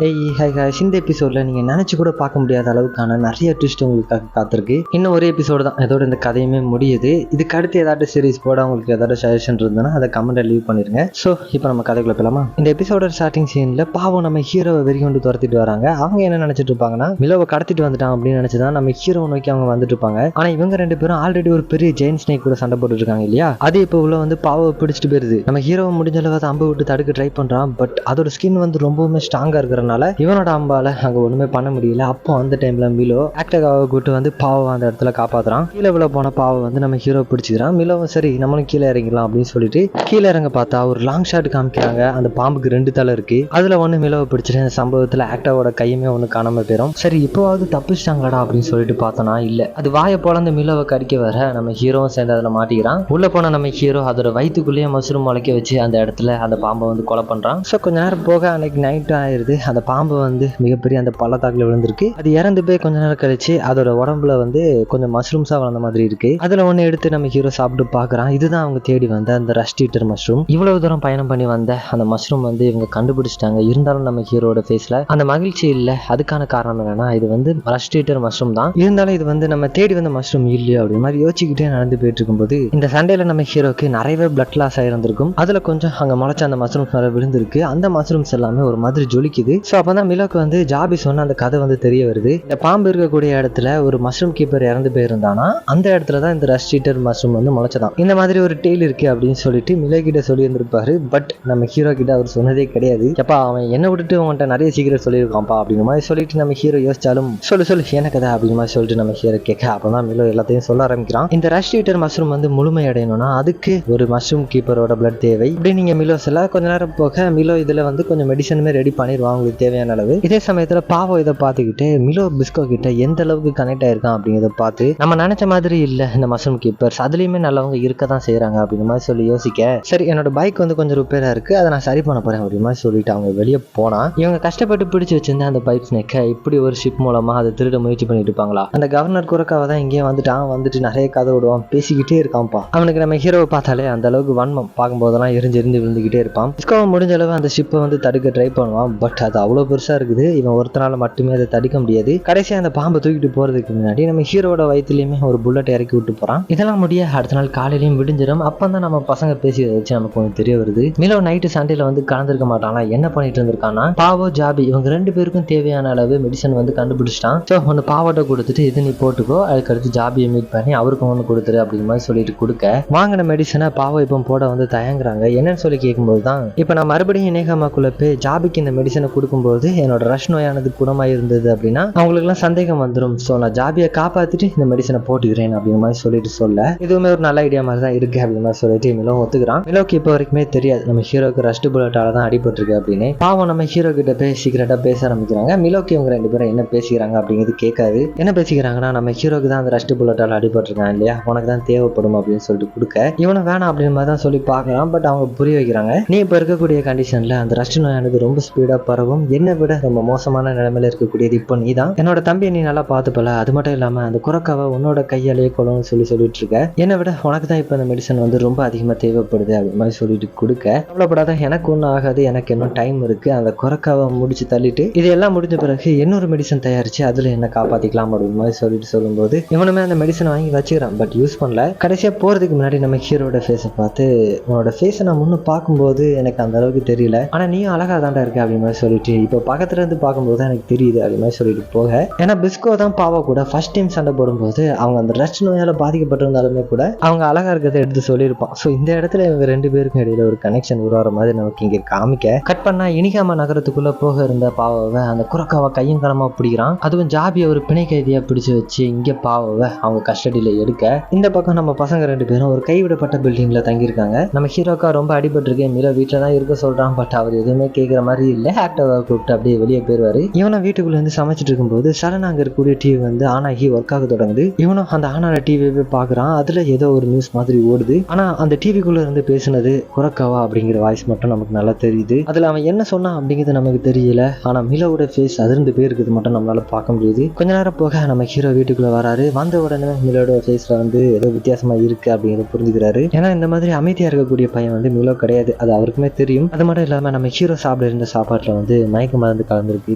Hi guys, இந்த எபிசோடில் நீங்கள் நினச்சி கூட பார்க்க முடியாத அளவுக்கான நிறைய ட்விஸ்ட் உங்களுக்காக காத்திருக்கு. இன்னும் ஒரு எபிசோடு தான், இதோட இந்த கதையுமே முடியுது. இதுக்கு அடுத்து ஏதாவது சீரிஸ் போட உங்களுக்கு ஏதாவது சஜஷன் இருந்ததுன்னா அதை கமெண்ட்டை லீவ் பண்ணிருங்க. ஸோ இப்போ நம்ம கதைக்குள்ள போகலாமா? இந்த எபிசோட ஸ்டார்டிங் சீனில் பாவம் நம்ம ஹீரோவை வெறி கொண்டு துரத்திட்டு வராங்க. அவங்க என்ன நினச்சிட்டு இருப்பாங்கன்னா, மிலோவை கடத்திட்டு வந்துட்டான் அப்படின்னு நினச்சி தான் நம்ம ஹீரோவை நோக்கி அவங்க வந்துட்டு இருப்பாங்க. ஆனால் இவங்க ரெண்டு பேரும் ஆல்ரெடி ஒரு பெரிய ஜெயின் ஸ்னேக் கூட சண்டை போட்டுட்டு இருக்காங்க இல்லையா? அது இப்போ உள்ள வந்து பாவை பிடிச்சிட்டு போயிருது. நம்ம ஹீரோவை முடிஞ்ச அளவு அதை அம்பு விட்டு தடுக்க ட்ரை பண்ணுறான். பட் அதோட ஸ்கின் வந்து ரொம்பவுமே ஸ்ட்ராங்காக இருக்கிறனால இவனோட அம்பால அங்கே ஒன்றுமே பண்ண முடியல. அப்போ அந்த டைம்ல மிலோ ஆக்டகாவை கூட்டு வந்து பாவை அந்த இடத்துல காப்பாத்துறான். கீழே விழ போன பாவை வந்து நம்ம ஹீரோ பிடிச்சிக்கிறான். மிலோவும் சரி நம்மளும் கீழே இறங்கிடலாம் அப்படின்னு சொல்லிட்டு கீழே இறங்க பார்த்தா ஒரு லாங் ஷாட் காமிக்கிறாங்க. அந்த பாம்புக்கு 2 தலை இருக்கு. அதுல ஒன்று மிலோவை பிடிச்சிட்டு இந்த சம்பவத்தில் ஆக்டாவோட கையுமே ஒன்று காணாம போயிடும். சரி இப்போவாவது தப்பிச்சிட்டாங்களாடா அப்படின்னு சொல்லிட்டு பார்த்தோன்னா இல்லை, அது வாயை போல அந்த மிலோவை கடிக்க வர நம்ம ஹீரோவும் சேர்ந்து அதில் மாட்டிக்கிறான். உள்ள போன நம்ம ஹீரோ அதோட வயிற்றுக்குள்ளேயே மஷ்ரூம் முளைக்க வச்சு அந்த இடத்துல அந்த பாம்பை வந்து கொலை பண்றான். ஸோ கொஞ்ச நேரம் போக அன்னைக்கு நைட் ஆயிருது. அந்த பாம்பு வந்து மிகப்பெரிய அந்த பள்ளத்தாக்குல விழுந்திருக்கு. அது இறந்து போய் கொஞ்ச நேரம் கழிச்சு அதோட உடம்புல வந்து கொஞ்சம் மஷ்ரூம்ஸா வளர்ந்த மாதிரி இருக்கு. அதுல ஒண்ணு எடுத்து நம்ம ஹீரோ சாப்பிட்டு பாக்குறான். இதுதான் அவங்க தேடி வந்த அந்த ரஸ்ட் ஈட்டர் மஷ்ரூம். இவ்வளவு தூரம் பயணம் பண்ணி வந்த அந்த மஷ்ரூம் வந்து இவங்க கண்டுபிடிச்சிட்டாங்க. இருந்தாலும் நம்ம ஹீரோட ஃபேஸ்ல அந்த மகிழ்ச்சி இல்ல. அதுக்கான காரணம் என்னன்னா, இது வந்து ரஸ்ட் ஈட்டர் மஷ்ரூம் தான். இருந்தாலும் இது வந்து நம்ம தேடி வந்த மஷ்ரூம் இல்லையோ அப்படி மாதிரி யோசிச்சுக்கிட்டே நடந்து போயிட்டு இருக்கும்போது இந்த சண்டையில நம்ம ஹீரோக்கு நிறையவே பிளட் லாஸ் ஆயிருந்திருக்கும். அதுல கொஞ்சம் அங்க முளைச்ச அந்த மஷ்ரூம்ஸ் மேல விழுந்திருக்கு. அந்த மஷ்ரூம்ஸ் எல்லாமே ஒரு மாதிரி ஜொலிக்குது. ஸோ அப்பதான் மிலோக்கு வந்து ஜாபி சொன்ன அந்த கதை வந்து தெரிய வருது. இந்த பாம்பு இருக்கக்கூடிய இடத்துல ஒரு மஷ்ரூம் கீப்பர் இறந்து போயிருந்தானா அந்த இடத்துல தான் இந்த ரஸ்ட் ஈட்டர் மஷ்ரூம் வந்து முளைச்சதான். இந்த மாதிரி ஒரு டெய்ல் இருக்கு அப்படின்னு சொல்லிட்டு மிலோ கிட்ட சொல்லி இருந்திருப்பாரு. பட் நம்ம ஹீரோ கிட்ட அவர் சொன்னதே கிடையாது. எப்பா அவன் என்ன விட்டுட்டு அவன்கிட்ட நிறைய சீக்கிரம் சொல்லியிருக்கான்ப்பா அப்படிங்கிற மாதிரி சொல்லிட்டு நம்ம ஹீரோ யோசிச்சாலும் சொல்லு என்ன கதை அப்படிங்கிற மாதிரி சொல்லிட்டு நம்ம ஹீரோ கேட்க அப்பதான் மிலோ எல்லாத்தையும் சொல்ல ஆரம்பிக்கிறான். இந்த ரஸ்ட் ஈட்டர் மஷ்ரூம் வந்து முழுமை அடையணும்னா அதுக்கு ஒரு மஷ்ரூம் கீப்பரோட பிளட் தேவை இப்படி நீங்க மிலோ சொல்ல கொஞ்ச நேரம் போக மிலோ இதுல வந்து கொஞ்சம் மெடிசனுமே ரெடி பண்ணிடுவாங்க உங்களுக்கு தேவையான அளவு. இதே சமயத்துல பாவம் இதை பார்த்துக்கிட்டு மிலோ பிஸ்கோ கிட்ட எந்த அளவுக்கு கனெக்ட் ஆயிருக்கான் அப்படிங்கிறத பார்த்து நம்ம நினைச்ச மாதிரி இல்ல இந்த மஷ்ரூம் கீப்பர்ஸ் அதுலயுமே நல்லவங்க இருக்க தான் செய்யறாங்க அப்படிங்கிற மாதிரி சொல்லி யோசிக்க, சரி என்னோட பைக் வந்து கொஞ்சம் ரிப்பேரா இருக்கு அதை நான் சரி பண்ண போறேன் அப்படிங்கிற மாதிரி சொல்லிட்டு அவங்க வெளியே போனா இவங்க கஷ்டப்பட்டு பிடிச்சு வச்சிருந்த அந்த பைப் ஸ்னேக்கை இப்படி ஒரு ஷிப் மூலமா அதை திருட முயற்சி பண்ணிட்டு இருப்பாங்களா? அந்த கவர்னர் குரக்காவை தான் இங்கே வந்துட்டு நிறைய கதை விடுவான், பேசிக்கிட்டே இருக்கான்ப்பா. அவனுக்கு நம்ம ஹீரோவை பார்த்தாலே அந்த அளவுக்கு வன்மம் பார்க்கும்போதெல்லாம் எரிஞ்சு விழுந்துகிட்டே இருப்பான். பிஸ்கோவை முடிஞ்ச அளவு அந்த ஷிப்பை வந்து தடுக்க ட்ரை பண்ணுவான். பட் அது அவ்வளவு பெருசா இருக்குது, இவன் ஒருத்தனால மட்டுமே அதை தடுக்க முடியாது. கடைசியா அந்த பாம்பை தூக்கிட்டு போறதுக்கு முன்னாடி நம்ம ஹீரோட வயிற்றுலயுமே ஒரு புல்லட் இறக்கி விட்டு போறான். இதெல்லாம் முடிய அடுத்த நாள் காலையிலையும் விடிஞ்சிடும். அப்பதான் நம்ம பசங்க பேசி வச்சு நமக்கு ஒன்று தெரிய வருது. மிலோ நைட்டு சண்டையில வந்து கலந்துருக்க மாட்டானா, என்ன பண்ணிட்டு இருந்திருக்கானா, பாவோ ஜாபி இவங்க 2 பேருக்கும் தேவையான அளவு மெடிசன் வந்து கண்டுபிடிச்சிட்டான். ஸோ ஒன்று பாவோட்ட கொடுத்துட்டு இது நீ போட்டுக்கோ, அதுக்கடுத்து ஜாபியை மீட் பண்ணி அவருக்கும் ஒன்று கொடுத்துரு அப்படிங்கிற மாதிரி சொல்லிட்டு கொடுக்க வாங்கின மெடிசனை பாவோ இப்போ போட வந்து தயங்குறாங்க. என்னன்னு சொல்லி கேட்கும்போது தான் இப்போ நான் மறுபடியும் நேகமாக்குள்ள போய் ஜாபிக்கு இந்த மெடிசனை கொடுக்கும்போது என்னோட ரஷ் நோயானது குணமாக இருந்தது அப்படின்னா அவங்களுக்குலாம் சந்தேகம் வந்துடும். ஸோ நான் ஜாபியை காப்பாற்றிட்டு இந்த மெடிசனை போட்டுக்கிறேன் அப்படிங்கிற மாதிரி சொல்லிட்டு சொல்ல இதுவுமே ஒரு நல்ல ஐடியா மாதிரி தான் இருக்கு அப்படிங்கிற மாதிரி சொல்லிட்டு மிலோ ஒத்துக்கிறான். மிலோக்கு இப்போ வரைக்குமே தெரியாது நம்ம ஹீரோக்கு ரஸ்ட் புல்லட்டால தான் அடிபட்டிருக்கு அப்படின்னு. பாவம் நம்ம ஹீரோ கிட்ட போய் சீக்கிரட்டா பேச ஆரம்பிக்கிறாங்க. மிலோக்கு இவங்க 2 பேரும் என்ன பேசிக்கிறாங்க அப்படிங்கிறது கேட்காது. என்ன பேசிக்கிறாங்கன்னா, நம்ம ஹீரோக்கு தான் அந்த ரஸ்ட் புல்லட்டால அடிபட்டிருக்கான் இல்லையா, உனக்கு தான் தேவைப்படும் அப்படின்னு சொல்லிட்டு கொடுக்க இவனை வேணாம் அப்படின்னு மாதிரி தான் சொல்லி பார்க்கலாம். பட் அவங்க புரிய வைக்கிறாங்க, நீ இப்போ இருக்கக்கூடிய கண்டிஷன்ல அந்த ரஸ்ட் நோயானது ரொம்ப ஸ்பீடா பரவும், என்னை விட ரொம்ப மோசமான நிலைமையில இருக்கக்கூடியது இப்போ நீ தான். என்னோட தம்பியை நீ நல்லா பார்த்துப்பல, அது மட்டும் இல்லாம அந்த குரக்காவை உன்னோட கையாலேயே கொள்ளணும்னு சொல்லிட்டு இருக்க, என்னை விட உனக்கு தான் இப்போ அந்த மெடிசன் வந்து ரொம்ப அதிகமா தேவைப்படுது அப்படின்னு மாதிரி சொல்லிட்டு கொடுக்க, அவ்வளோப்படாத எனக்கு ஒன்றும் ஆகாது, எனக்கு இன்னும் டைம் இருக்கு, அந்த குரக்காவை முடிச்சு தள்ளிட்டு இதெல்லாம் முடிஞ்ச பிறகு இன்னொரு மெடிசன் தயாரிச்சு அதுல என்ன காப்பாத்திக்கலாம் அப்படின்னு மாதிரி சொல்லிட்டு சொல்லும்போது இவனுமே அந்த மெடிசனை வாங்கி வச்சுக்கிறான். பட் யூஸ் பண்ணல. கடைசியா போறதுக்கு முன்னாடி நம்ம ஹீரோட ஃபேஸை பார்த்து, உன்னோட ஃபேஸை நான் முன்னும் பார்க்கும்போது எனக்கு அந்த அளவுக்கு தெரியல, ஆனா நீயும் அழகா தாண்டா இருக்க அப்படின்னு மாதிரி சொல்லிட்டு இப்போ பக்கத்துல இருந்து பார்க்கும்போது எனக்கு தெரியுது அப்படி மாதிரி சொல்லிட்டு போக, ஏன்னா பிஸ்கோ தான் பாவா கூட ஃபர்ஸ்ட் டைம் சண்டை போடும்போது அவங்க அந்த ரஷ் நோயால பாதிக்கப்பட்டிருந்தாலுமே கூட அவங்க அழகா இருக்கிறத எடுத்து சொல்லியிருப்பான். ஸோ இந்த இடத்துல இவங்க 2 பேருக்கும் இடையில ஒரு கனெக்ஷன் உருவாகிற மாதிரி நமக்கு இங்க காமிக்க கட் பண்ணா இனிகாம நகரத்துக்குள்ள போக இருந்த பாவாவை அந்த குரக்காவை கையும் களமா பிடிக்கிறான். அதுவும் ஜாபியை ஒரு பிணை கைதியா பிடிச்சு வச்சு இங்க பாவாவை அவங்க கஸ்டடியில எடுக்க, இந்த பக்கம் நம்ம பசங்க 2 பேரும் ஒரு கைவிடப்பட்ட பில்டிங்ல தங்கியிருக்காங்க. நம்ம ஹீரோக்கா ரொம்ப அடிபட்டிருக்கேன், மிலோ வீட்டுல தான் இருக்க சொல்றான். பட் அவர் எதுவுமே கேட்கிற மாதிரி இல்ல. ஆக்டரை கூப்பிட்டு அப்படியே வெளியே போயிருவாரு. இவனை வீட்டுக்குள்ள இருந்து சமைச்சிட்டு இருக்கும்போது சடனா அங்க இருக்கக்கூடிய டிவி வந்து ஆன் ஆகி ஒர்க் ஆக தொடங்குது. இவனும் அந்த ஆனான டிவியை பாக்குறான். அதுல ஏதோ ஒரு நியூஸ் மாதிரி ஓடுது. ஆனா அந்த டிவிக்குள்ள இருந்து பேசுனது குரக்காவா அப்படிங்கிற வாய்ஸ் மட்டும் நமக்கு நல்லா தெரியுது. அதுல அவன் என்ன சொன்னான் அப்படிங்கிறது நமக்கு தெரியல. ஆனா மிலோவோட ஃபேஸ் அதிர்ந்து போயிருக்குது மட்டும் நம்மளால பார்க்க முடியுது. கொஞ்ச நேரம் போக நம்ம ஹீரோ வீட்டுக்குள்ள வராரு. வந்த உடனே மிலோட ஃபேஸ்ல வந்து ஏதோ வித்தியாசமா இருக்கு அப்படிங்கிறத புரிஞ்சுக்கிறாரு. ஏன்னா இந்த மாதிரி அமைதியா இருக்கக்கூடிய பையன் வந்து மிலோ கிடையாது, அது அவருக்குமே தெரியும். அது மட்டும் இல்லாம நம்ம ஹீரோ சாப்பிட இருந்த சாப்பாட்டுல வந்து மயக்க மருந்து கலந்துருக்கு,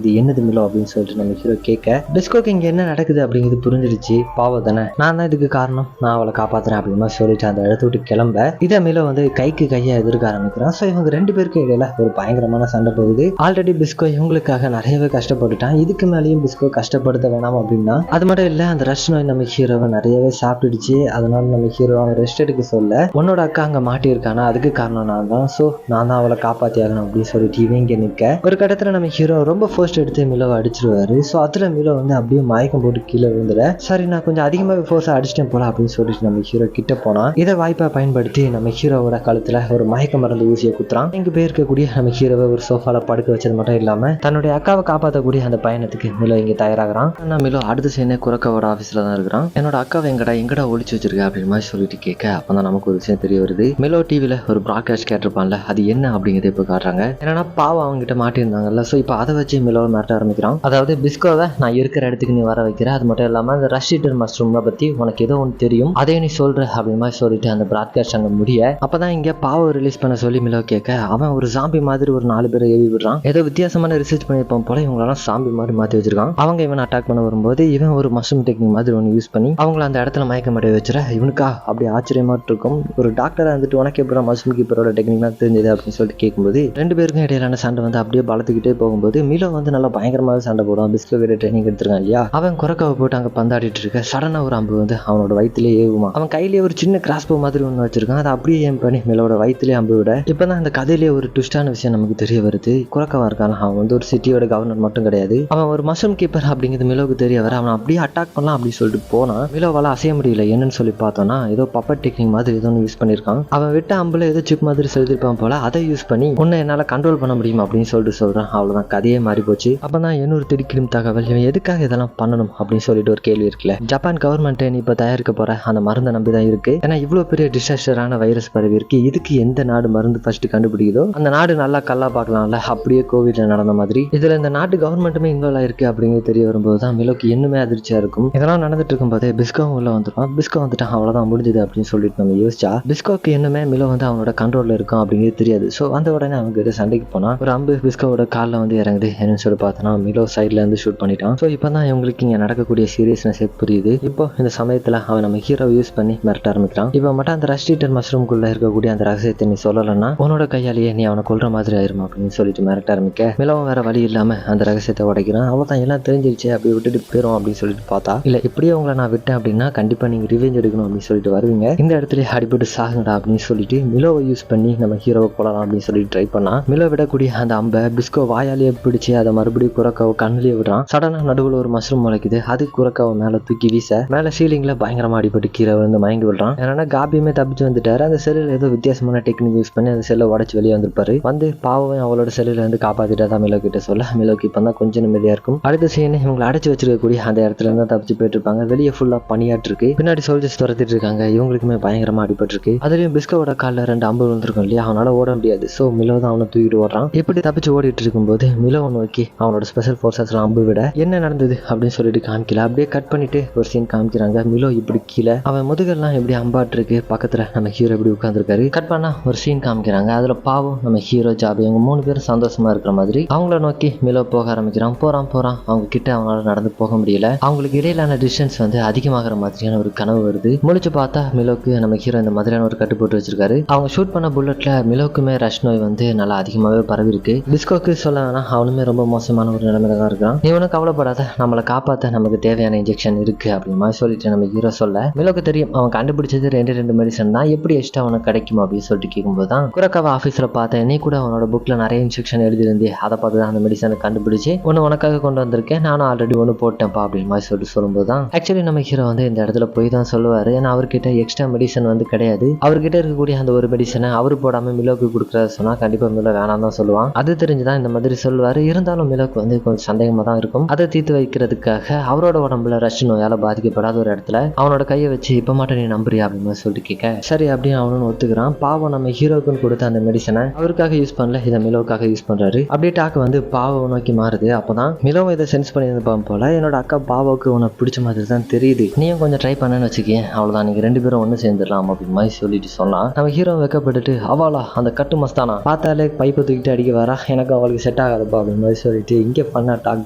இது என்னது மிலோ அப்படின்னு சொல்லிட்டு நம்ம ஹீரோ கேட்க, பிஸ்கோக்கு இங்க என்ன நடக்குது அப்படிங்கிறது புரிஞ்சிருச்சு. பாவம் தானே, நான் தான் இதுக்கு காரணம், நான் அவளை காப்பாத்துறேன் அப்படிமா சொல்லிட்டு அந்த இடத்த விட்டு கிளம்ப, இதை மிலோ வந்து கைக்கு கையா எதிர்க்க ஆரம்பிக்கிறான். ஸோ இவங்க 2 பேருக்கு இடையில ஒரு பயங்கரமான சண்டை போகுது. ஆல்ரெடி பிஸ்கோ இவங்களுக்காக நிறையவே கஷ்டப்பட்டுட்டான், இதுக்கு மேலேயும் பிஸ்கோ கஷ்டப்படுத்த வேணாம் அப்படின்னா. அது மட்டும் இல்ல, அந்த ரஷ் நோய் நம்ம ஹீரோவை நிறையவே சாப்பிட்டுடுச்சு. அதனால நம்ம ஹீரோ அவன் ரெஸ்ட் எடுக்க சொல்ல, உன்னோட அக்கா அங்க மாட்டியிருக்கானா, அதுக்கு காரணம் நான் தான், ஸோ நான் தான் அவளை காப்பாத்தி ஆகணும் அப்படின்னு சொல்லிட்டு இவங்க நிற்க, ஒரு கட்டத்துல நம்ம ஹீரோ ரொம்ப ஃபோர்ஸ் எடுத்து மிலோவை அடிச்சிருவாரு. ஸோ அதுல மிலோ வந்து அப்படியே மயக்கம் போட்டு கீழே விழுந்துட, சரி நான் கொஞ்சம் அதிகமாக ஃபோர்ஸா அடிச்சிட்டேன் போல அப்படின்னு சொல்லிட்டு நம்ம ஹீரோ கிட்ட போனா, இதை வாய்ப்பா பயன்படுத்தி நம்ம ஹீரோவோட கழுத்துல ஒரு மயக்க மருந்து ஊசியை குத்துறான். இங்க போயிருக்கக்கூடிய நம்ம ஹீரோவை ஒரு சோஃபால படுக்க வச்சது மட்டும் இல்லாம தன்னுடைய அக்காவை காப்பாற்றக்கூடிய அந்த பயணத்துக்கு மிலோ இங்க தயாராகிறான். ஆனா மிலோ அடுத்த சீனே குரக்காவோட ஆஃபீஸ்ல தான் இருக்கிறான். என்னோட அக்காவை எங்கடா ஒளிச்சு வச்சிருக்க அப்படின்னு மாதிரி சொல்லிட்டு கேட்க, அப்பதான் நமக்கு ஒரு விஷயம் தெரிய வருது. மிலோ டிவில ஒரு ப்ராட்காஸ்ட் கேட்டிருப்பான்ல, அது என்ன அப்படிங்கிறத இப்போ காட்டுறாங்க. என்னன்னா பாவம் அவங்க கிட்ட மாட்டிருந்தாங்கல்ல, ஸோ இப்போ அதை வச்சு மிலோவை மிரட்ட ஆரம்பிக்கிறான். அதாவது பிஸ்கோவை நான் இருக்கிற இடத்துக்கு நீ வர வைக்கிற, அது மட்டும் இல்லாம அந்த ரஷ் ஈட்டர் மஷ்ரூமை பத்தி உனக்கு ஏதோ ஒன்று தெரியும், அதே நீ சொல்ற அப்படி மாதிரி சொல்லிட்டு அந்த ப்ராட்காஸ்ட் அங்க முடிய, அப்பதான் இங்க பாவம் ரிலீஸ் பண்ண சொல்லி மிலோ கேட்க, அவன் ஒரு சாம்பி மாதிரி ஒரு 4 பேரை ஏவி விடுறான். ஏதோ வித்தியாசமான ரிசர்ச் பண்ணிருப்பான் போல, இவங்களெல்லாம் சாம்பி மாதிரி மாற்றி வச்சிருக்கான். அவங்க இவன் அட்டாக் பண்ண வரும்போது இவன் ஒரு மஷ்ரூம் டெக்னிக் மாதிரி ஒன்று யூஸ் பண்ணி அவங்கள அந்த இடத்துல மயக்க மாட்டே வச்சுற, இவனுக்கா அப்படி ஆச்சரியமா இருக்கும். ஒரு டாக்டரா வந்துட்டு உனக்கு எப்படி மஷ்ரூம் கீப்பரோட டெக்னிக்லாம் தெரிஞ்சது அப்படின்னு சொல்லிட்டு கேட்கும்போது 2 பேருக்கும் இடையிலான சண்டை வந்து அப்படியே பலத்துக்கிட்டே போகும்போது மிலோ வந்து நல்லா பயங்கரமாக சண்டை போடுவான். பிஸ்கோ கிட்ட ட்ரைனிங் எடுத்திருக்கான் இல்லையா, அவன் குரக்காவை போட்டு அங்கே பந்தாடிட்டு இருக்க, சடனா ஒரு அம்பு வந்து அவனோட வயிற்றுலேயே ஏவுமா. அவன் கையிலேயே ஒரு சின்ன கிராஸ்போ மாதிரி ஒன்று வச்சிருக்கான், அதை அப்படியே ஏன் பண்ணி மிலோட வயிற்றுலேயே அம்பு விட, இப்பதான் அந்த கதையிலேயே ஒரு ட்விஸ்டான விஷயம் நமக்கு தெரிய வருது. குரக்காவா இருக்கான், அவன் வந்து ஒரு சிட்டியோட கவர்னர் மட்டும் கிடையாது, அவன் ஒரு மஷ்ரூம் கீப்பர் அப்படிங்கிறது மிலோவுக்கு தெரிய வர, அவன் அப்படியே அட்டாக் பண்ணலாம் அப்படின்னு சொல்லிட்டு போனா மிலோவால அசைய முடியல. என்னன்னு சொல்லி பார்த்தோம்னா ஏதோ பப்பட் டெக்னிக் மாதிரி ஏதோ யூஸ் பண்ணிருக்கான். அவன் விட்ட அம்புல ஏதோ சிப் மாதிரி செலுத்திருப்பான் போல, அதை யூஸ் பண்ணி உன்னை என்னால கண்ட்ரோல் பண்ண முடியும் அப்படின்னு சொல்லிட்டு சொல்றான். அவ்வளவுதான், கதையே மாறி போச்சு. அப்பதான் இன்னொரு திடுக்கிடும் தகவல், இவன் எதுக்காக இதெல்லாம் பண்ணணும் அப்படின்னு சொல்லிட்டு ஒரு கேள்வி இருக்குல்ல. ஜப்பான் கவர்மெண்ட் நீ இப்ப தயாரிக்க போற அந்த மருந்தை நம்பிதான் இருக்கு, ஏன்னா இவ்வளவு பெரிய டிசாஸ்டரான வைரஸ் பரவி இருக்கு, இதுக்கு எந்த நாடு மருந்து ஃபர்ஸ்ட் கண்டுபிடிக்குதோ அந்த நாடு நல்லா கல்லா பார்க்கலாம்ல, அப்படியே கோவிட்ல நடந்த மாதிரி இதுல இந்த நாட்டு கவர்மெண்ட்டுமே இன்வால்வ் ஆயிருக்கு அப்படிங்கிறது தெரிய வரும்போது தான் மிலோக்கு இன்னுமே அதிர்ச்சியா இருக்கும். இதெல்லாம் நடந்துட்டு இருக்கும் போதே பிஸ்கோவும் உள்ள வந்துடும். பிஸ்கோ வந்துட்டு அவ்வளவுதான் முடிஞ்சது அப்படின்னு சொல்லிட்டு நம்ம யோசிச்சா, பிஸ்கோக்கு இன்னுமே மிலோ வந்து அவனோட கண்ட்ரோல்ல இருக்கும் அப்படிங்கிறது தெரியாது. ஸோ அந்த உடனே அவங்க கிட்ட சண்டைக்கு போனா ஒரு அம்பு பிஸ்கோவோட காலில் வந்து இறங்குது. என்னன்னு சொல்லி பார்த்தோன்னா மிலோ சைட்ல இருந்து ஷூட் பண்ணிட்டான். ஸோ இப்பதான் இவங்களுக்கு இங்க நடக்கக்கூடிய சீரியஸ்னஸ் புரியுது. இப்போ இந்த சமயத்துல அவன் நம்ம ஹீரோ யூஸ் பண்ணி மிரட்ட ஆரம்பிக்கிறான். இப்போ மட்டும் அந்த ரஷ் ஈட்டர் மஷ்ரூம்குள்ள இருக்கக்கூடிய அந்த ரகசியத்தை நீ சொல்லலைன்னா உன்னோட கையாலேயே நீ அவனை கொல்ற மாதிரி ஆயிரும் அப்படின்னு சொல்லிட்டு மிரட்ட ஆரம்பிக்க, மிலவும் வேற வழி இல்லாம அந்த ரகசியத்தை உடைக்கிறான். அவ்வளவுதான், எல்லாம் தெரிஞ்சிருச்சு, அப்படி விட்டுட்டு போயிரும் அப்படின்னு சொல்லிட்டு பார்த்தா, இல்ல இப்படியே உங்களை நான் விட்டேன் அப்படின்னா கண்டிப்பா நீங்க ரிவெஞ்ச் எடுக்கணும் அப்படின்னு சொல்லிட்டு வருவீங்க, இந்த இடத்துல அடிபட்டு சாகுங்கடா அப்படின்னு சொல்லிட்டு மிலோவை யூஸ் பண்ணி நம்ம ஹீரோவை கொள்ளலாம் அப்படின்னு சொல்லிட்டு ட்ரை பண்ணா. மிலோ விடக்கூடிய அந்த அம்பை பிஸ்கோ வாயாலேயே பிடிச்சி அதை மறுபடியும் குரக்காவை கண்ணிலேயே விடுறான். சடனா நடுவில் ஒரு மஷ்ரூம் முளைக்குது, அது குரக்காவை மேல தூக்கி வீச மேல சீலிங்ல பயங்கரமா அடிபட்டு கீழே வந்து மயங்கி விடுறான். ஏன்னா காபியுமே தப்பிச்சு வந்துட்டாரு. அந்த செல்லில் ஏதோ வித்தியாசமான டெக்னிக் யூஸ் பண்ணி அந்த செல்லை உடச்சு வெளியே வந்திருப்பாரு. வந்து பாவம் அவளோட செல்லில் இருந்து காப்பாத்திட்டா தான் மிலோ கிட்ட சொல்ல, மிலோக்கு இப்போ தான் கொஞ்சம் நிம்மதியா இருக்கும். அடுத்த சீன் இவங்களை அடைச்சு வச்சிருக்கக்கூடிய அந்த இடத்துல இருந்து தப்பிச்சு போயிட்டு இருப்பாங்க. வெளியே ஃபுல்லா பனியாட்டு இருக்கு, பின்னாடி சோல்ஜர்ஸ் துரத்திட்டு இருக்காங்க, இவங்களுக்குமே பயங்கரமா அடிபட்டு இருக்கு. அதுலயும் பிஸ்கோவோட காலில் 2 அம்பு விழுந்திருக்கும் இல்லையா, அவனால ஓட முடியாது. ஸோ மிலோ தான் அவனை தூக்கிட்டு ஓடுறான். எப்படி தப்பிச்சு ஓடிட்டு இருக்கும்போது மிலோவை நோக்கி அவனோட ஸ்பெஷல் ஃபோர்ஸஸ் அம்பு விட என்ன நடந்தது அப்படின்னு சொல்லிட்டு காமிக்கல, அப்படியே கட் பண்ணிட்டு ஒரு சீன் காமிக்கிறாங்க. மிலோ இப்படி கீழே அவன் முதுகெல்லாம் எப்படி அம்பாட்டு இருக்கு, பக்கத்துல நம்ம ஹீரோ எப்படி உட்காந்துருக்காரு. கட் பண்ணா ஒரு சீன் காமிக்கிறாங்க. அதுல பாவம் நம்ம ஹீரோ ஜாபி இவங்க 3 பேரும் சந்தோஷமா இருக்கிற மாதிரி அவங்கள நோக்கி மிலோ போக ஆரம்பிக்கிறான். போறான் அவங்க கிட்ட அவங்களால நடந்து போக முடியல. அவங்களுக்கு இடையிலான டிஸ்டன்ஸ் வந்து அதிகமாகிற மாதிரியான ஒரு கனவு வருது. முழிச்சு பார்த்தா மிலோக்கு நம்ம ஹீரோ இந்த மாதிரியான ஒரு கட்டு போட்டு வச்சிருக்காரு. அவங்க ஷூட் பண்ண புல்லட்ல மிலோக்குமே ரஷ் நோய் வந்து நல்லா அதிகமாவே பரவி இருக்கு. பிஸ்கோக்கு சொல்ல வேணா, அவனுமே ரொம்ப மோசமான ஒரு நிலைமையில தான் இருக்கான். இவனும் கவலைப்படாத, நம்மளை காப்பாற்ற நமக்கு தேவையான இன்ஜெக்ஷன் இருக்கு அப்படின்னு மாதிரி சொல்லிட்டு நம்ம ஹீரோ சொல்ல, மிலோக்கு தெரியும் அவன் கண்டுபிடிச்சது 2 மெடிசன் தான், எப்படி எக்ஸ்ட்ரா அவனுக்கு கிடைக்கும் அப்படின்னு சொல்லிட்டு கேட்கும்போது தான் குரக்காவை ஆஃபீஸில் பார்த்தேன், நீ கூட அவனோட புக்கில் நிறைய இன்ஸ்ட்ரக்ஷன் எழுதிருந்தே, அதை பார்த்து தான் அந்த மெடிசனை கண்டுபிடிச்சி உனக்காக கொண்டு வந்திருக்கேன், நானும் ஆல்ரெடி ஒன்று போட்டேன்ப்பா அப்படின்னு மாதிரி சொல்லும்போது தான் ஆக்சுவலி நம்ம ஹீரோ வந்து இந்த இடத்துல போய் தான் சொல்லுவார். ஏன்னா அவர்கிட்ட எக்ஸ்ட்ரா மெடிசன் வந்து கிடையாது. அவர்கிட்ட இருக்கக்கூடிய அந்த ஒரு மெடிசனை அவர் போடாமல் மிலோக்கு கொடுக்குறத சொன்னால் கண்டிப்பாக மிலோ வேணாம் தான் சொல்லுவான். அது தெரிஞ்சுதான் இந்த மாதிரி சொல்லுவார். இருந்தாலும் மிலோக்கு வந்து கொஞ்சம் சந்தேகமாக தான் இருக்கும். அதை தீர்த்து வைக்கிறதுக்காக அவரோட உடம்புல ரஷ் நோயால் பாதிக்கப்படாத ஒரு இடத்துல அவனோட கையை வச்சு இப்போ மட்டும் நீ நம்புறியா அப்படின்னு சொல்லிட்டு கேட்க, சரி அப்படின்னு அவனும் ஒத்துக்கிறான். பாவம் நம்ம ஹீரோக்குன்னு கொடுத்த அந்த மெடிசனை அவருக்காக யூஸ் பண்ணல, இதை மிலோவுக்காக யூஸ் பண்றாரு. அப்படியே டாக்கு வந்து பாவம் நோக்கி மாறுது. அப்பதான் மிலோவை இதை சென்ஸ் பண்ணியிருப்பான் போல, என்னோட அக்கா பாவாவுக்கு உனக்கு பிடிச்ச மாதிரி தான் தெரியுது, நீயும் கொஞ்சம் ட்ரை பண்ணன்னு வச்சுக்கேன், அவ்வளவுதான், நீங்க 2 பேரும் ஒன்று சேர்ந்துடலாம் அப்படின்னு மாதிரி சொல்லிட்டு சொன்னா நம்ம ஹீரோ வைக்கப்பட்டுட்டு, அவளா அந்த கட்டு மஸ்தானா பார்த்தாலே பைப்பை தூக்கிட்டு அடிக்க வரா, எனக்கு அவளுக்கு செட் ஆகாதப்பா அப்படின்னு மாதிரி சொல்லிட்டு இங்கே பண்ண டாக்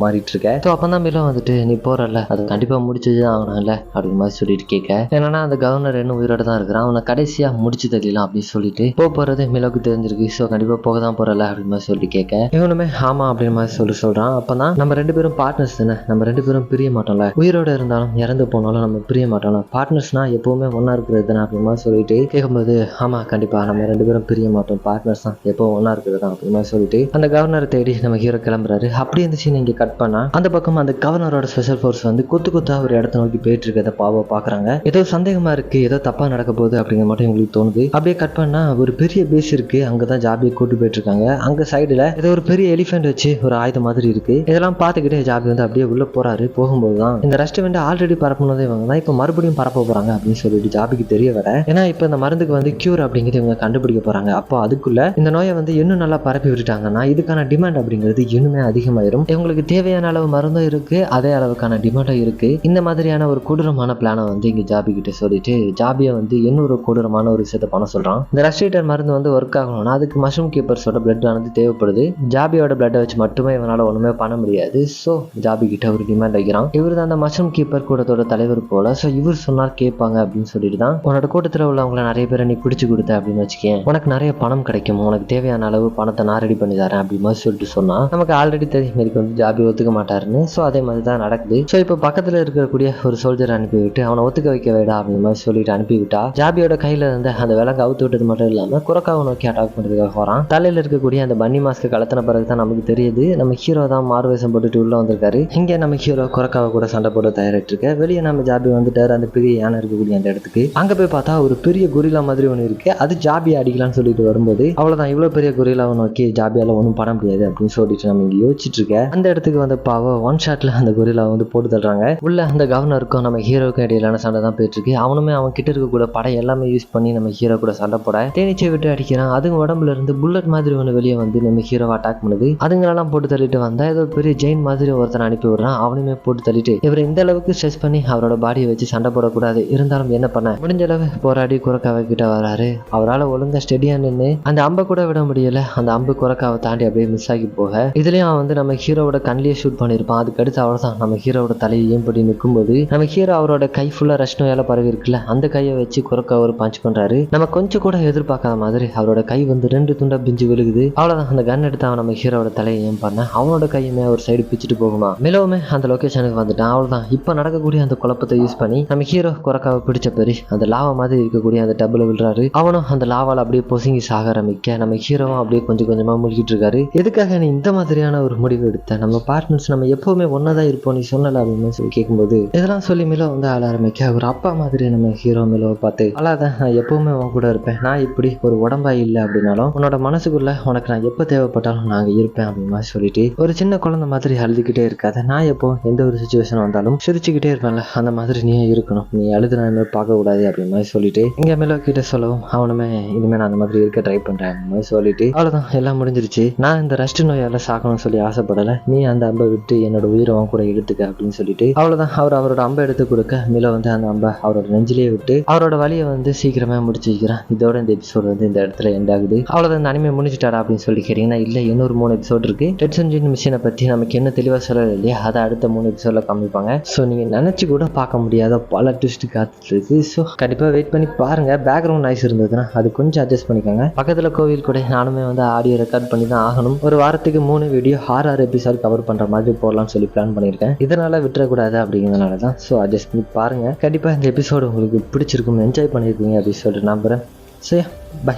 மாறிட்டு இருக்கேன். ஸோ அப்போ தான் மிலோ வந்துட்டு நீ போறல அது கண்டிப்பாக முடிச்சுதான் ஆகணும்ல அப்படின்னு மாதிரி சொல்லிட்டு கேட்க, என்னன்னா அந்த கவர்னர் இன்னும் உயிரோட தான் இருக்கிறான், அவனை கடைசியாக முடிச்சு தள்ளிடலாம் அப்படின்னு சொல்லிட்டு போறது மிலோக்கு தெரிஞ்சிருக்கு. ஸோ கண்டிப்பாக போக தான் போறல அப்படின்னு மாதிரி சொல்லிட்டு கேட்க, இவனுமே ஆமா அப்படின்னு மாதிரி சொல்றான். அப்பதான் நம்ம 2 பேரும் பார்ட்னர்ஸ் தானே, நம்ம 2 பேரும் பிரிய மாட்டோம்ல, உயிரோட இருந்தாலும் இறந்து போனாலும் நம்ம பிரிய மாட்டோம்ல, பார்ட்னர்ஸ்னா எப்பவுமே ஒன்னா இருக்கிறது தானே அப்படின்னு மாதிரி சொல்லிட்டு கேட்கும்போது, ஆமா கண்டிப்பா நம்ம 2 பேரும் பிரிய மாட்டோம், பார்ட்னர்ஸ் தான் எப்பவும் ஒன்னா இருக்கிறது தான் அப்படின்னு மாதிரி சொல்லிட்டு அந்த கவர்னரை தேடி நம்ம ஹீரோ கிளம்புறாரு. அப்படி இந்த சீன் இங்க கட் பண்ணா அந்த பக்கம் அந்த கவர்னரோட ஸ்பெஷல் ஃபோர்ஸ் வந்து கொத்தா ஒரு இடத்த நோக்கி போயிட்டு இருக்கிறத பாவம் பாக்குறாங்க. ஏதோ சந்தேகமா இருக்கு, ஏதோ தப்பா நடக்க போகுது அப்படிங்கிற மட்டும் உங்களுக்கு தோணுது. அப்படியே கட் பண்ணா ஒரு பெரிய பேஸ் இருக்கு, அங்கதான் ஜாபியை கூட்டு போயிட்டு இருக்காங்க. அங்க சைடுல ஏதோ ஒரு பெரிய எலிஃபென்ட் வச்சு ஒரு ஆயுதம் மாதிரி இருக்கு. இதெல்லாம் பார்த்துக்கிட்டே ஜாபி வந்து அப்படியே உள்ள போறாரு. போகும்போதுதான் இந்த ரெஸ்டாரண்ட் ஆல்ரெடி பரப்புனதே இவங்க தான் இப்ப மறுபடியும் பரப்ப போறாங்க அப்படின்னு சொல்லிட்டு ஜாபிக்கு தெரிய வர, ஏன்னா இப்ப இந்த மருந்துக்கு வந்து கியூர் அப்படிங்கிறது இவங்க கண்டுபிடிக்க போறாங்க. அப்போ அதுக்குள்ள இந்த நோயை வந்து இன்னும் நல்லா பரப்பி விட்டுட்டாங்கன்னா இதுக்கான டிமாண்ட் அப்படிங்கிறது இன்னுமே அதிகமாயிரும். இவங்களுக்கு தேவையான அளவு மருந்தும் இருக்கு, அதே அளவுக்கான டிமாண்டும் இருக்கு. இந்த மாதிரியான ஒரு கொடூரமான பிளானை வந்து இங்க ஜாபி கிட்ட சொல்லிட்டு ஜாபியை வந்து இன்னொரு கொடூரமான ஒரு விஷயத்தை பண்ண சொல்றான். இந்த ரெஸ்டாரேட்டர் மருந்து வந்து ஒர்க் ஆகணும்னா அதுக்கு மஷ்ரூம் கீப்பர்ஸோட பிளட் ஆனது தேவைப்படுது. ஜாபியோட பிளட்டை வச்சு மட்டுமே இவனால ஒண்ணுமே பண்ண முடியாது. ஸோ ஜாபி கிட்ட ஒரு டிமாண்ட் வைக்கிறான். இவர் தான் அந்த மஷ்ரூம் கீப்பர் கூட்டத்தோட தலைவர் போல. ஸோ இவர் சொன்னார் கேட்பாங்க அப்படின்னு சொல்லிட்டு தான் உன்னோட கூட்டத்தில் உள்ளவங்களை நிறைய பேரை நீ பிடிச்சு கொடுத்த அப்படின்னு வச்சுக்கேன், உனக்கு நிறைய பணம் கிடைக்கும், உனக்கு தேவையான அளவு பணத்தை நான் ரெடி பண்ணி தரேன் அப்படின்னு மாதிரி சொல்லிட்டு சொன்னா நமக்கு ஆல்ரெடி தெரியும் இதுக்கு வந்து ஜாபி ஒத்துக்க மாட்டாருன்னு. ஸோ அதே மாதிரி தான் நடக்குது. ஸோ இப்போ பக்கத்தில் இருக்கக்கூடிய ஒரு சோல்ஜர் அனுப்பிவிட்டு அவனை ஒத்துக்க வைக்க வேடா அப்படின்னு மாதிரி சொல்லிட்டு அனுப்பிவிட்டா ஜாபியோட கையில இருந்து அந்த விலங்கு அவுத்து விட்டது மட்டும் இல்லாம குரக்காவை நோக்கி அட்டாக் பண்றதுக்காக வரான். தலையில இருக்கக்கூடிய அந்த பன்னி மாஸ்க் கலத்தின பிறகு தான் நமக்கு தெரியுது நம்ம ஹீரோ தான் மார்வேஷம் போட்டுட்டு உள்ள வந்திருக்காரு. இங்க நம்ம ஹீரோ குரக்காவை கூட சண்டை போட தயாரிட்டு இருக்க. வெளியே நம்ம ஜாபி வந்துட்டாரு அந்த பெரிய யானை இருக்கக்கூடிய அந்த இடத்துக்கு. அங்க போய் பார்த்தா ஒரு பெரிய கொரில்லா மாதிரி ஒன்று இருக்கு. அது ஜாபியை அடிக்கலாம்னு சொல்லிட்டு வரும்போது அவ்வளவுதான், இவ்வளவு பெரிய கொரில்லாவை நோக்கி ஜாபியால ஒன்றும் பண்ண முடியாது அப்படின்னு சொல்லிட்டு நம்ம இங்க யோசிச்சுட்டு இருக்க. அந்த இடத்துக்கு வந்து பாவம் ஒன் ஷாட்ல அந்த கொரில்லாவை வந்து போட்டு தள்ளுறாங்க. உள்ள அந்த கவர்னருக்கும் நம்ம ஹீரோக்கும் இடையிலான சண்டை தான் போயிட்டு இருக்கு. அவனுமே அவன் கிட்ட இருக்கக்கூடிய படம் எல்லாமே யூஸ் பண்ணி நம்ம ஹீரோ கூட சண்டை போட தேனீச்சை விட்டு அடிக்கிறான். அதுங்க உடம்புல இருந்து புல்லட் மாதிரி ஒன்று வெளியே வந்து நம்ம ஹீரோவை அட்டாக் பண்ணுது. அதுங்களெல்லாம் போட்டு தள்ளிட்டு வந்தா ஏதோ பெரிய ஜெயின் மாதிரி ஒருத்தனை அனுப்பி விடுறான். அவனுமே போட்டு தள்ளிட்டு இவர் இந்த அளவுக்கு ஸ்ட்ரெஸ் பண்ணி அவரோட பாடியை வச்சு சண்டை போடக்கூடாது, இருந்தாலும் என்ன பண்ண முடிஞ்ச அளவு போராடி குரக்காவை கிட்ட வராரு. அவரால் ஒழுங்கா ஸ்டெடியா நின்று அந்த அம்பை கூட விட முடியல. அந்த அம்பு குரக்காவை தாண்டி அப்படியே மிஸ் ஆகி போக இதுலயும் அவன் வந்து நம்ம ஹீரோவோட கண்ணிலேயே ஷூட் பண்ணியிருப்பான். அதுக்கடுத்து அவ்வளவுதான் நம்ம ஹீரோவோட தலையை ஏம்படி நிற்கும்போது நம்ம ஹீரோ அவரோட கை ஃபுல்லா ரஷ் நோயால பரவி இருக்குல்ல, அந்த கையை வச்சு குரக்கா ஒரு பஞ்ச் பண்றாரு. நம்ம கொஞ்சம் கூட எதிர்பார்க்காத மாதிரி அவரோட கை வந்து 2 துண்டா பிஞ்சு விழுகுது. அவ்வளவுதான், அந்த கன் எடுத்து அவன் நம்ம ஹீரோவோட தலையை ஏம் பண்ண அவனோட கையுமே ஒரு சைடு பிச்சுட்டு போகுமா. மிலோவுமே அந்த லொகேஷனுக்கு வந்துட்டான். அவ்வளவுதான், இப்ப நடக்கக்கூடிய அந்த குழப்பத்தை யூஸ் பண்ணி நம்ம ஹீரோ குரக்காவை பிடிச்ச பெரிய அந்த லாவா மாதிரி இருக்கக்கூடிய அந்த டபுள விழுறாரு. அவனும் அந்த லாவால அப்படியே பொசுங்கி சாக ஆரம்பிக்க நம்ம ஹீரோவும் அப்படியே கொஞ்சம் கொஞ்சமா முழுகிட்டு இருக்காரு. எதுக்காக நீ இந்த மாதிரியான ஒரு முடிவு எடுத்த, நம்ம பார்ட்னர்ஸ் நம்ம எப்பவுமே ஒன்னதான் இருப்போம் நீ சொன்னல அப்படின்னு சொல்லி கேட்கும்போது இதெல்லாம் சொல்லி மிலோ வந்து ஆள ஆரம்பிக்க ஒரு அப்பா மாதிரி நம்ம ஹீரோ மிலோவை பார்த்து அல்லாத நான் எப்பவுமே உன் கூட இருப்பேன், நான் இப்படி ஒரு உடம்பா இல்லை அப்படின்னாலும் உன்னோட மனசுக்குள்ள உனக்கு நான் எப்போ தேவைப்பட்டாலும் நாங்க இருப்பேன் அப்படின்னு மாதிரி சொல்லிட்டு ஒரு சின்ன குழந்தை மாதிரி அழுதுகிட்டே இருக்காது. நான் எப்போ எந்த ஒரு சுச்சுவேஷன் வந்தாலும் சிரிச்சுக்கிட்டே இருப்பேன்ல, அந்த மாதிரி நீ இருக்கணும், நீ அழுது நான் பார்க்க கூடாது அப்படின்னு மாதிரி சொல்லிட்டு இங்க மிலோ கிட்ட சொல்லவும் அவனுமே இனிமே நான் அந்த மாதிரி இருக்க ட்ரை பண்றேன் அப்படின்னு மாதிரி சொல்லிட்டு அவ்வளவுதான், எல்லாம் முடிஞ்சிருச்சு, நான் இந்த ரெஸ்ட் நோயால சாக்கணும்னு சொல்லி ஆசைப்படல, நீ அந்த அம்பை விட்டு என்னோட உயிரை கூட எடுத்துக்க அப்படின்னு சொல்லிட்டு அவ்வளவுதான் அவர் அவரோட அம்பை எடுத்து கொடுக்க மிலோ வந்து அந்த அம்பை அவரோட நெஞ்சிலேயே விட்டு அவரோட வலியை வந்து சீக்கிரமா முடிச்சு வைக்கிறான். இதோட இந்த எபிசோட் வந்து இந்த இடத்துல எண்ட் ஆகுது. அவ்வளவுதான், இந்த அனிமே முடிஞ்சிட்டாரா அப்படின்னு சொல்லி கேட்டீங்கன்னா இல்ல, இன்னொரு 3 எபிசோட் இருக்கு. டெட்சன்ஜின் மிஷினை பத்தி நமக்கு என்ன தெளிவா சொல்லல இல்லையா, அதை அடுத்த 3 எபிசோட்ல காமிப்பாங்க. ஸோ நீங்க நினைச்சு கூட பார்க்க முடியாத பல ட்விஸ்ட் காத்துட்டு இருக்கு. ஸோ கண்டிப்பா வெயிட் பண்ணி பாருங்க. பேக்ரவுண்ட் நாய்ஸ் இருந்ததுன்னா அது கொஞ்சம் அட்ஜஸ்ட் பண்ணிக்கோங்க. பக்கத்துல கோவில் கூட நானுமே வந்து ஆடியோ ரெக்கார்ட் பண்ணி தான் ஆகணும். ஒரு வாரத்துக்கு 3 வீடியோ 6 எபிசோட் கவர் பண்ற மாதிரி போடலாம்னு சொல்லி பிளான் பண்ணியிருக்கேன். இதனால விட்டுறக்கூடாது அப்படிங்கிறதுனால தான். ஸோ அட்ஜஸ்ட் பண்ணி பாருங்க. கண்டிப்பா இந்த எபிசோடு உங்களுக்கு பிடிச்சிருக்கும், என்ஜாய் பண்ணியிருக்கீங்க அப்படின்னு சொல்லிட்டு நம்புறேன். சரி, பை.